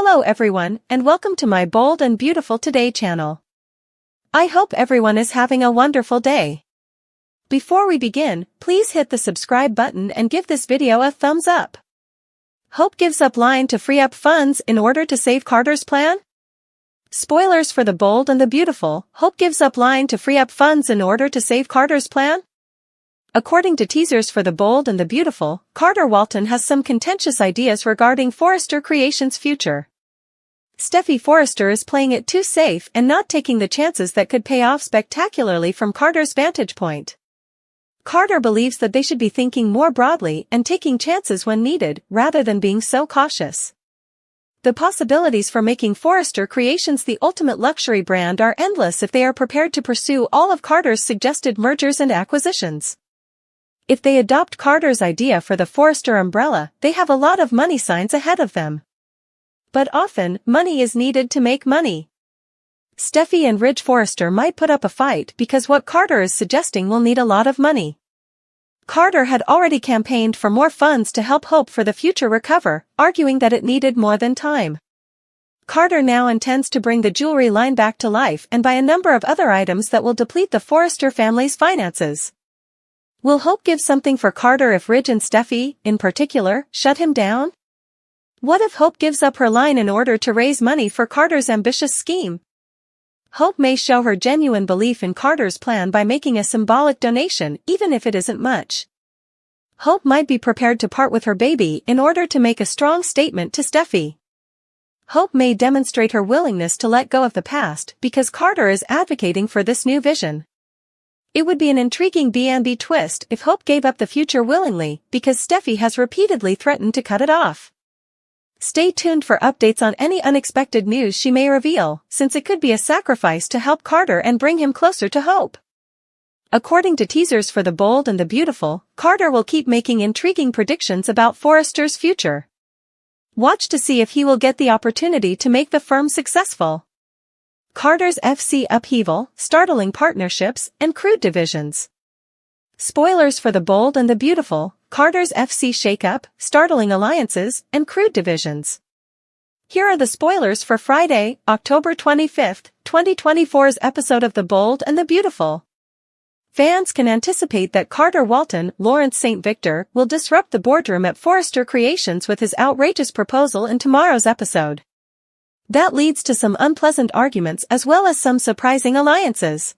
Hello everyone, and welcome to my Bold and Beautiful Today channel. I hope everyone is having a wonderful day. Before we begin, please hit the subscribe button and give this video a thumbs up. Hope gives up line to free up funds in order to save Carter's plan? Spoilers for the Bold and the Beautiful, Hope gives up line to free up funds in order to save Carter's plan? According to teasers for The Bold and the Beautiful, Carter Walton has some contentious ideas regarding Forrester Creations' future. Steffy Forrester is playing it too safe and not taking the chances that could pay off spectacularly from Carter's vantage point. Carter believes that they should be thinking more broadly and taking chances when needed, rather than being so cautious. The possibilities for making Forrester Creations the ultimate luxury brand are endless if they are prepared to pursue all of Carter's suggested mergers and acquisitions. If they adopt Carter's idea for the Forrester umbrella, they have a lot of money signs ahead of them. But often, money is needed to make money. Steffy and Ridge Forrester might put up a fight because what Carter is suggesting will need a lot of money. Carter had already campaigned for more funds to help Hope for the future recover, arguing that it needed more than time. Carter now intends to bring the jewelry line back to life and buy a number of other items that will deplete the Forrester family's finances. Will Hope give something for Carter if Ridge and Steffy, in particular, shut him down? What if Hope gives up her line in order to raise money for Carter's ambitious scheme? Hope may show her genuine belief in Carter's plan by making a symbolic donation, even if it isn't much. Hope might be prepared to part with her baby in order to make a strong statement to Steffy. Hope may demonstrate her willingness to let go of the past because Carter is advocating for this new vision. It would be an intriguing B&B twist if Hope gave up the future willingly, because Steffy has repeatedly threatened to cut it off. Stay tuned for updates on any unexpected news she may reveal, since it could be a sacrifice to help Carter and bring him closer to Hope. According to teasers for The Bold and the Beautiful, Carter will keep making intriguing predictions about Forrester's future. Watch to see if he will get the opportunity to make the firm successful. Carter's FC upheaval, startling partnerships, and crude divisions. Spoilers for The Bold and the Beautiful, Carter's FC shakeup, startling alliances, and crude divisions. Here are the spoilers for Friday, October 25, 2024's episode of The Bold and the Beautiful. Fans can anticipate that Carter Walton, Lawrence St. Victor, will disrupt the boardroom at Forrester Creations with his outrageous proposal in tomorrow's episode. That leads to some unpleasant arguments as well as some surprising alliances.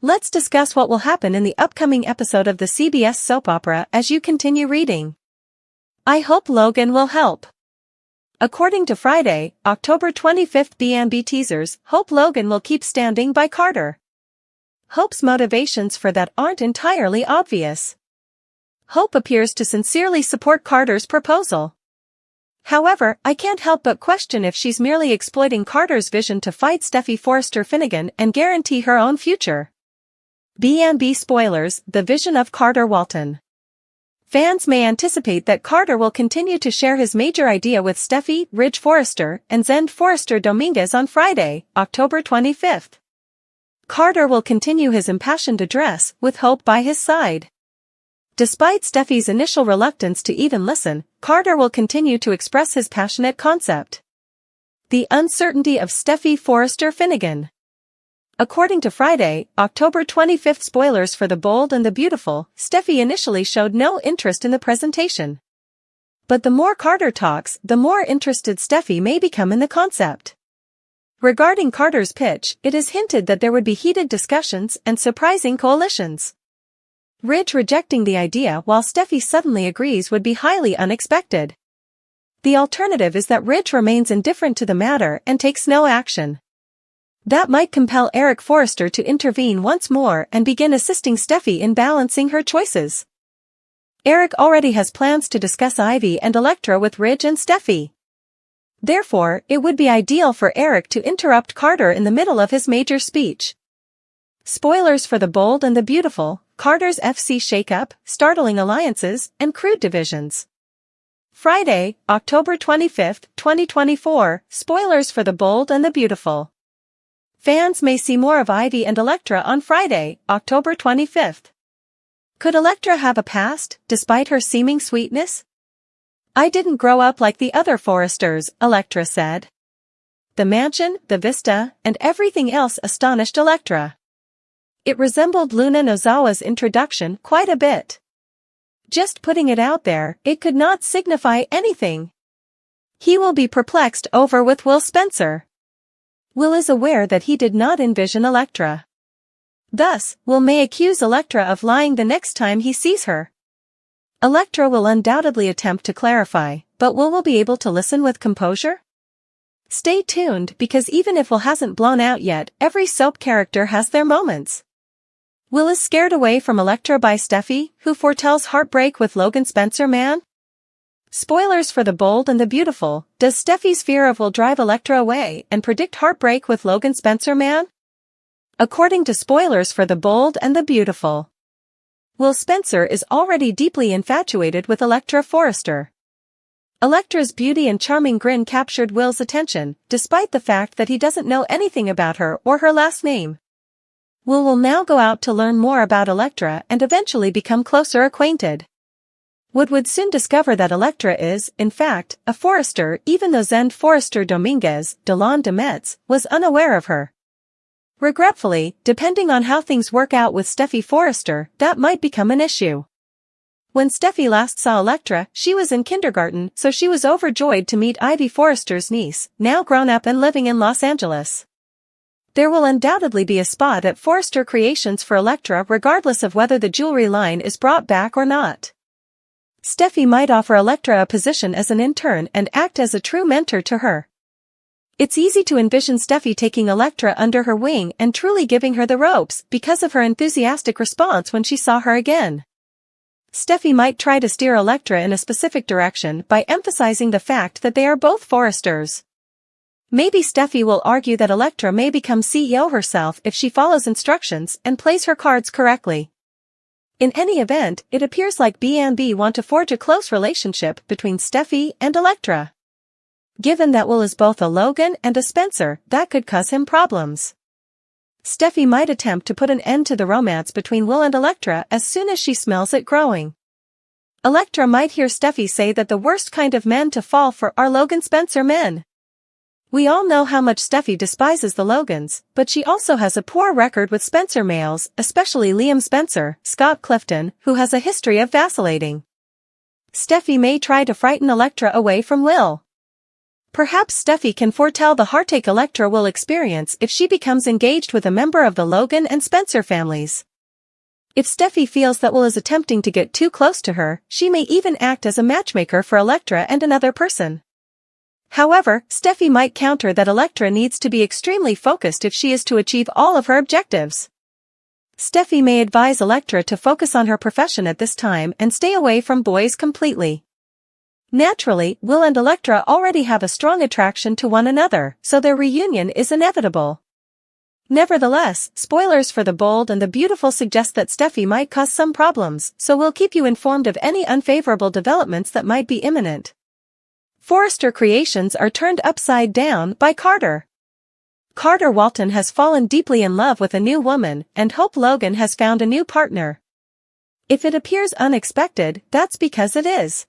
Let's discuss what will happen in the upcoming episode of the CBS soap opera as you continue reading. I hope Logan will help. According to Friday, October 25th B&B teasers, Hope Logan will keep standing by Carter. Hope's motivations for that aren't entirely obvious. Hope appears to sincerely support Carter's proposal. However, I can't help but question if she's merely exploiting Carter's vision to fight Steffy Forrester Finnegan and guarantee her own future. B&B spoilers, the vision of Carter Walton. Fans may anticipate that Carter will continue to share his major idea with Steffy, Ridge Forrester, and Zend Forrester Dominguez on Friday, October 25th. Carter will continue his impassioned address, with Hope by his side. Despite Steffy's initial reluctance to even listen, Carter will continue to express his passionate concept. The uncertainty of Steffy Forrester Finnegan. According to Friday, October 25th spoilers for The Bold and the Beautiful, Steffy initially showed no interest in the presentation. But the more Carter talks, the more interested Steffy may become in the concept. Regarding Carter's pitch, it is hinted that there would be heated discussions and surprising coalitions. Ridge rejecting the idea while Steffy suddenly agrees would be highly unexpected. The alternative is that Ridge remains indifferent to the matter and takes no action. That might compel Eric Forrester to intervene once more and begin assisting Steffy in balancing her choices. Eric already has plans to discuss Ivy and Elektra with Ridge and Steffy. Therefore, it would be ideal for Eric to interrupt Carter in the middle of his major speech. Spoilers for The Bold and the Beautiful, Carter's FC shakeup, startling alliances, and crude divisions. Friday, October 25th, 2024, spoilers for The Bold and the Beautiful. Fans may see more of Ivy and Elektra on Friday, October 25th. Could Elektra have a past, despite her seeming sweetness? I didn't grow up like the other Forresters, Electra said. The mansion, the vista, and everything else astonished Electra. It resembled Luna Nozawa's introduction quite a bit. Just putting it out there, it could not signify anything. He will be perplexed over with Will Spencer. Will is aware that he did not envision Electra. Thus, Will may accuse Electra of lying the next time he sees her. Electra will undoubtedly attempt to clarify, but Will be able to listen with composure? Stay tuned because even if Will hasn't blown out yet, every soap character has their moments. Will is scared away from Electra by Steffy, who foretells heartbreak with Logan Spencer man? Spoilers for The Bold and the Beautiful. Does Steffy's fear of Will drive Electra away and predict heartbreak with Logan Spencer man? According to spoilers for The Bold and the Beautiful, Will Spencer is already deeply infatuated with Electra Forrester. Electra's beauty and charming grin captured Will's attention, despite the fact that he doesn't know anything about her or her last name. Will now go out to learn more about Electra and eventually become closer acquainted. Would soon discover that Electra is, in fact, a Forrester even though Zend Forrester Dominguez, Delon de Metz, was unaware of her. Regretfully, depending on how things work out with Steffy Forrester, that might become an issue. When Steffy last saw Electra, she was in kindergarten, so she was overjoyed to meet Ivy Forrester's niece, now grown up and living in Los Angeles. There will undoubtedly be a spot at Forrester Creations for Electra regardless of whether the jewelry line is brought back or not. Steffy might offer Electra a position as an intern and act as a true mentor to her. It's easy to envision Steffy taking Electra under her wing and truly giving her the ropes because of her enthusiastic response when she saw her again. Steffy might try to steer Electra in a specific direction by emphasizing the fact that they are both Forresters. Maybe Steffy will argue that Electra may become CEO herself if she follows instructions and plays her cards correctly. In any event, it appears like B&B want to forge a close relationship between Steffy and Electra. Given that Will is both a Logan and a Spencer, that could cause him problems. Steffy might attempt to put an end to the romance between Will and Electra as soon as she smells it growing. Electra might hear Steffy say that the worst kind of men to fall for are Logan Spencer men. We all know how much Steffy despises the Logans, but she also has a poor record with Spencer males, especially Liam Spencer, Scott Clifton, who has a history of vacillating. Steffy may try to frighten Electra away from Will. Perhaps Steffy can foretell the heartache Electra will experience if she becomes engaged with a member of the Logan and Spencer families. If Steffy feels that Will is attempting to get too close to her, she may even act as a matchmaker for Electra and another person. However, Steffy might counter that Electra needs to be extremely focused if she is to achieve all of her objectives. Steffy may advise Electra to focus on her profession at this time and stay away from boys completely. Naturally, Will and Electra already have a strong attraction to one another, so their reunion is inevitable. Nevertheless, spoilers for The Bold and the Beautiful suggest that Steffy might cause some problems, so we'll keep you informed of any unfavorable developments that might be imminent. Forrester Creations are turned upside down by Carter. Carter Walton has fallen deeply in love with a new woman, and Hope Logan has found a new partner. If it appears unexpected, that's because it is.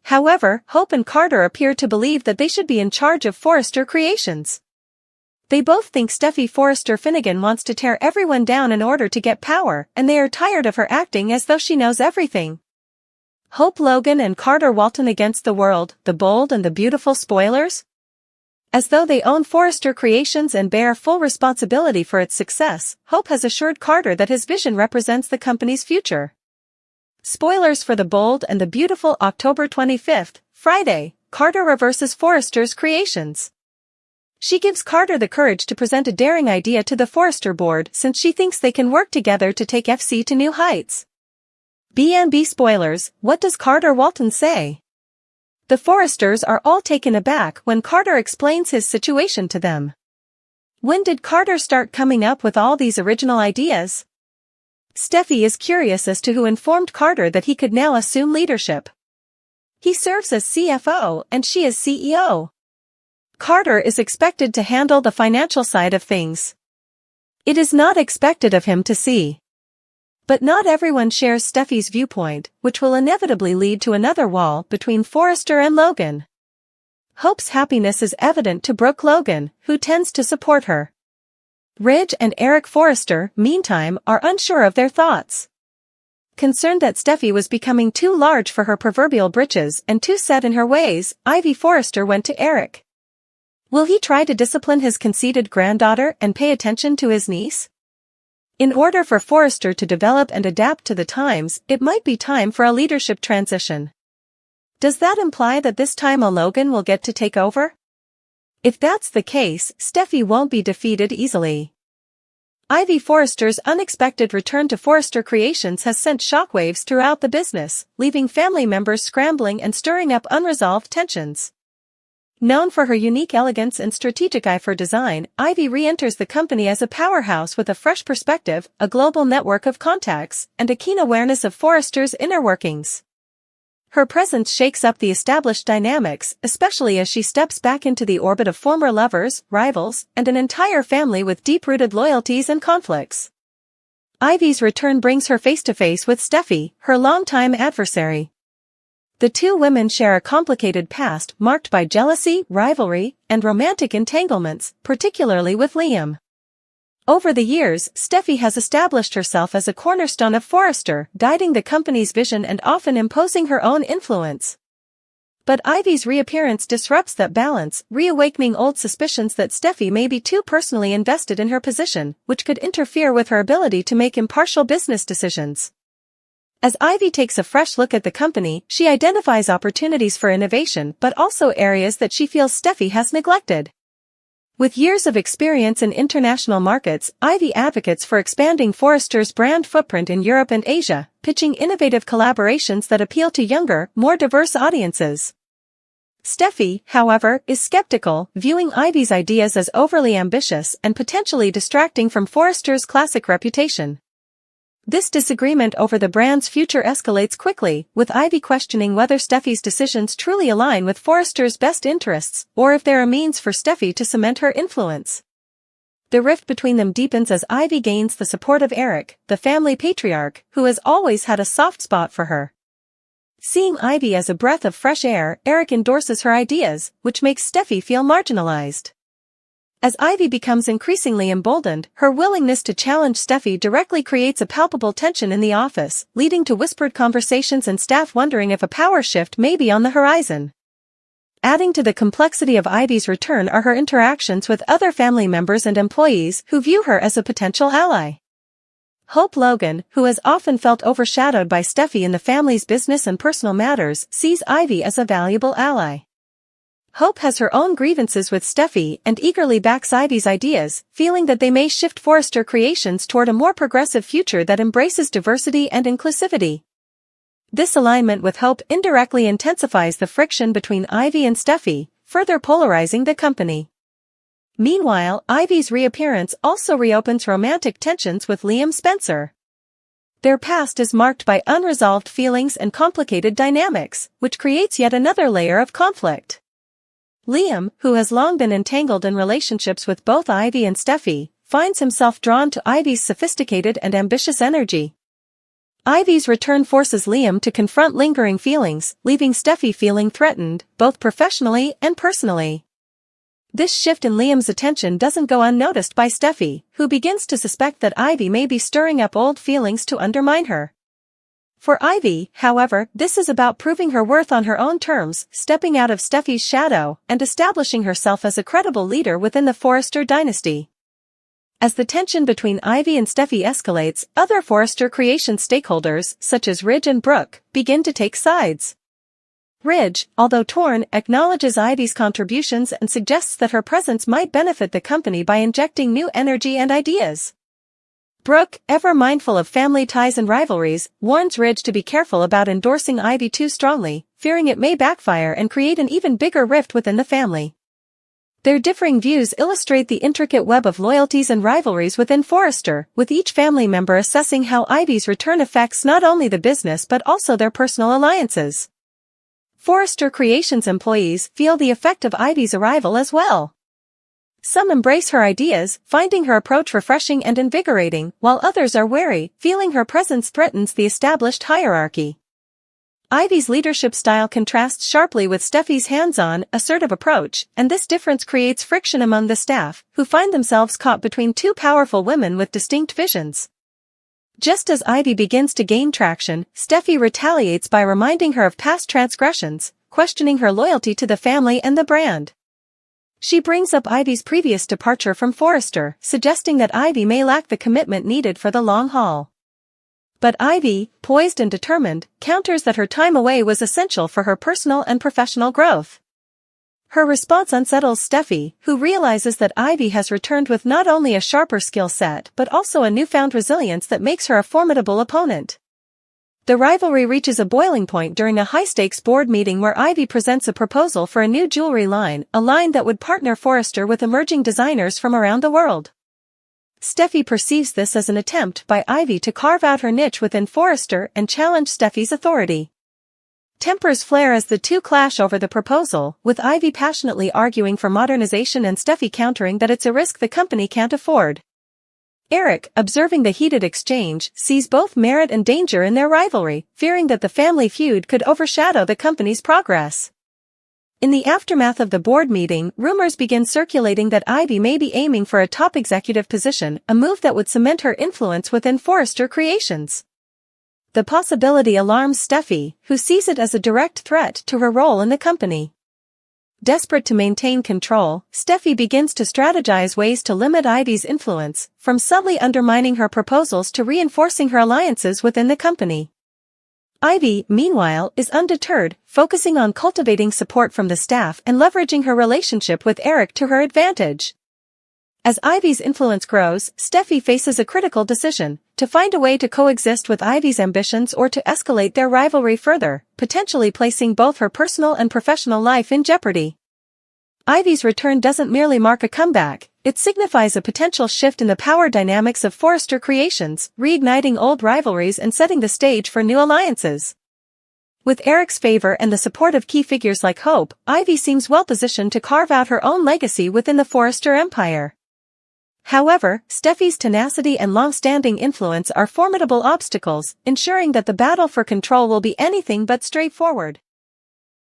However, Hope and Carter appear to believe that they should be in charge of Forrester Creations. They both think Steffy Forrester Finnegan wants to tear everyone down in order to get power, and they are tired of her acting as though she knows everything. Hope Logan and Carter Walton against the world, The Bold and the Beautiful spoilers? As though they own Forrester Creations and bear full responsibility for its success, Hope has assured Carter that his vision represents the company's future. Spoilers for The Bold and the Beautiful October 25th, Friday, Carter reverses Forrester's Creations. She gives Carter the courage to present a daring idea to the Forrester board since she thinks they can work together to take FC to new heights. B&B spoilers, what does Carter Walton say? The Forresters are all taken aback when Carter explains his situation to them. When did Carter start coming up with all these original ideas? Steffy is curious as to who informed Carter that he could now assume leadership. He serves as CFO and she is CEO. Carter is expected to handle the financial side of things. It is not expected of him to see But not everyone shares Steffy's viewpoint, which will inevitably lead to another wall between Forrester and Logan. Hope's happiness is evident to Brooke Logan, who tends to support her. Ridge and Eric Forrester, meantime, are unsure of their thoughts. Concerned that Steffy was becoming too large for her proverbial britches and too set in her ways, Ivy Forrester went to Eric. Will he try to discipline his conceited granddaughter and pay attention to his niece? In order for Forrester to develop and adapt to the times, it might be time for a leadership transition. Does that imply that this time Logan will get to take over? If that's the case, Steffy won't be defeated easily. Ivy Forrester's unexpected return to Forrester Creations has sent shockwaves throughout the business, leaving family members scrambling and stirring up unresolved tensions. Known for her unique elegance and strategic eye for design, Ivy re-enters the company as a powerhouse with a fresh perspective, a global network of contacts, and a keen awareness of Forrester's inner workings. Her presence shakes up the established dynamics, especially as she steps back into the orbit of former lovers, rivals, and an entire family with deep-rooted loyalties and conflicts. Ivy's return brings her face-to-face with Steffy, her longtime adversary. The two women share a complicated past marked by jealousy, rivalry, and romantic entanglements, particularly with Liam. Over the years, Steffy has established herself as a cornerstone of Forrester, guiding the company's vision and often imposing her own influence. But Ivy's reappearance disrupts that balance, reawakening old suspicions that Steffy may be too personally invested in her position, which could interfere with her ability to make impartial business decisions. As Ivy takes a fresh look at the company, she identifies opportunities for innovation but also areas that she feels Steffy has neglected. With years of experience in international markets, Ivy advocates for expanding Forrester's brand footprint in Europe and Asia, pitching innovative collaborations that appeal to younger, more diverse audiences. Steffy, however, is skeptical, viewing Ivy's ideas as overly ambitious and potentially distracting from Forrester's classic reputation. This disagreement over the brand's future escalates quickly, with Ivy questioning whether Steffy's decisions truly align with Forrester's best interests, or if they're a means for Steffy to cement her influence. The rift between them deepens as Ivy gains the support of Eric, the family patriarch, who has always had a soft spot for her. Seeing Ivy as a breath of fresh air, Eric endorses her ideas, which makes Steffy feel marginalized. As Ivy becomes increasingly emboldened, her willingness to challenge Steffy directly creates a palpable tension in the office, leading to whispered conversations and staff wondering if a power shift may be on the horizon. Adding to the complexity of Ivy's return are her interactions with other family members and employees who view her as a potential ally. Hope Logan, who has often felt overshadowed by Steffy in the family's business and personal matters, sees Ivy as a valuable ally. Hope has her own grievances with Steffy and eagerly backs Ivy's ideas, feeling that they may shift Forrester Creations toward a more progressive future that embraces diversity and inclusivity. This alignment with Hope indirectly intensifies the friction between Ivy and Steffy, further polarizing the company. Meanwhile, Ivy's reappearance also reopens romantic tensions with Liam Spencer. Their past is marked by unresolved feelings and complicated dynamics, which creates yet another layer of conflict. Liam, who has long been entangled in relationships with both Ivy and Steffy, finds himself drawn to Ivy's sophisticated and ambitious energy. Ivy's return forces Liam to confront lingering feelings, leaving Steffy feeling threatened, both professionally and personally. This shift in Liam's attention doesn't go unnoticed by Steffy, who begins to suspect that Ivy may be stirring up old feelings to undermine her. For Ivy, however, this is about proving her worth on her own terms, stepping out of Steffy's shadow, and establishing herself as a credible leader within the Forrester dynasty. As the tension between Ivy and Steffy escalates, other Forrester Creations stakeholders, such as Ridge and Brooke, begin to take sides. Ridge, although torn, acknowledges Ivy's contributions and suggests that her presence might benefit the company by injecting new energy and ideas. Brooke, ever mindful of family ties and rivalries, warns Ridge to be careful about endorsing Ivy too strongly, fearing it may backfire and create an even bigger rift within the family. Their differing views illustrate the intricate web of loyalties and rivalries within Forrester, with each family member assessing how Ivy's return affects not only the business but also their personal alliances. Forrester Creations employees feel the effect of Ivy's arrival as well. Some embrace her ideas, finding her approach refreshing and invigorating, while others are wary, feeling her presence threatens the established hierarchy. Ivy's leadership style contrasts sharply with Steffy's hands-on, assertive approach, and this difference creates friction among the staff, who find themselves caught between two powerful women with distinct visions. Just as Ivy begins to gain traction, Steffy retaliates by reminding her of past transgressions, questioning her loyalty to the family and the brand. She brings up Ivy's previous departure from Forrester, suggesting that Ivy may lack the commitment needed for the long haul. But Ivy, poised and determined, counters that her time away was essential for her personal and professional growth. Her response unsettles Steffy, who realizes that Ivy has returned with not only a sharper skill set but also a newfound resilience that makes her a formidable opponent. The rivalry reaches a boiling point during a high-stakes board meeting where Ivy presents a proposal for a new jewelry line, a line that would partner Forrester with emerging designers from around the world. Steffy perceives this as an attempt by Ivy to carve out her niche within Forrester and challenge Steffy's authority. Tempers flare as the two clash over the proposal, with Ivy passionately arguing for modernization and Steffy countering that it's a risk the company can't afford. Eric, observing the heated exchange, sees both merit and danger in their rivalry, fearing that the family feud could overshadow the company's progress. In the aftermath of the board meeting, rumors begin circulating that Ivy may be aiming for a top executive position, a move that would cement her influence within Forrester Creations. The possibility alarms Steffy, who sees it as a direct threat to her role in the company. Desperate to maintain control, Steffy begins to strategize ways to limit Ivy's influence, from subtly undermining her proposals to reinforcing her alliances within the company. Ivy, meanwhile, is undeterred, focusing on cultivating support from the staff and leveraging her relationship with Eric to her advantage. As Ivy's influence grows, Steffy faces a critical decision: to find a way to coexist with Ivy's ambitions or to escalate their rivalry further, potentially placing both her personal and professional life in jeopardy. Ivy's return doesn't merely mark a comeback, it signifies a potential shift in the power dynamics of Forrester Creations, reigniting old rivalries and setting the stage for new alliances. With Eric's favor and the support of key figures like Hope, Ivy seems well-positioned to carve out her own legacy within the Forrester empire. However, Steffy's tenacity and long-standing influence are formidable obstacles, ensuring that the battle for control will be anything but straightforward.